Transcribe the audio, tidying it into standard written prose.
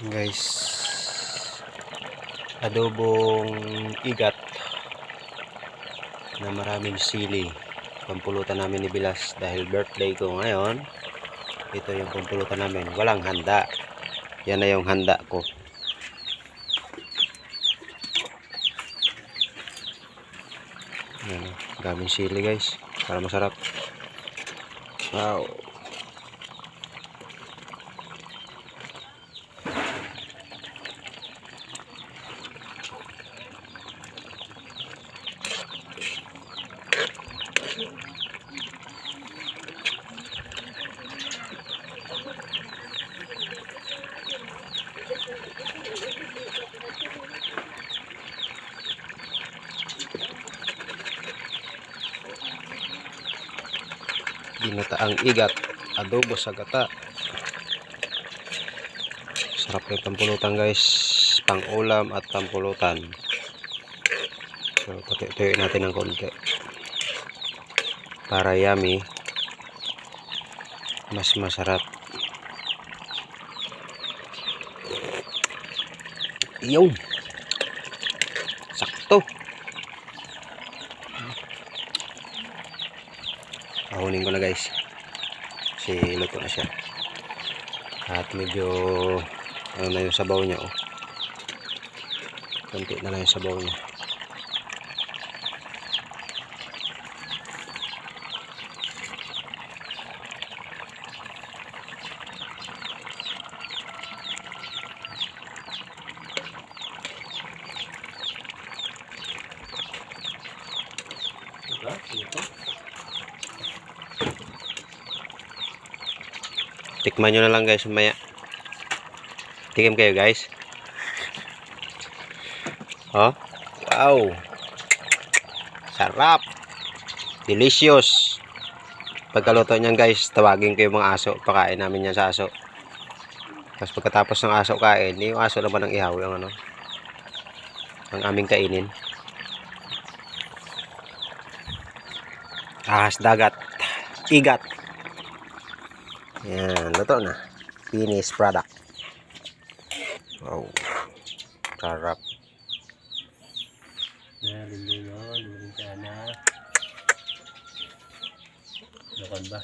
Guys, adobong igat na maraming sili. Pampulutan namin ni Bilas dahil birthday ko ngayon. Ito yung pampulutan namin, walang handa. Yan na yung handa ko. Yan, daming sili guys, para masarap. Wow. Ginataang igat, adobo sa gata. Sarap yung pampulutan guys, pang ulam at pampulutan. So tuyo-tuyo natin ng konti para yummy, mas masarap. Yung sakto. Ahunin ko na guys, kasi luto na siya at medyo ano na yung sabaw niya. Oh, konti na lang yung sabaw niya. Tikman nyo na lang guys mamaya. Tikim kayo guys. Oh, wow, sarap, delicious. Pagkaluto niyan guys, tawagin ko yung mga aso, pakain namin yan sa aso. Tapos pagkatapos ng aso kain, yung aso naman ang ihaw yung ano, ang aming kainin. Ahas dagat, igat. Yan, luto na. Finished product. Wow, sarap. Lindo yun, luring ka na. Lakan ba?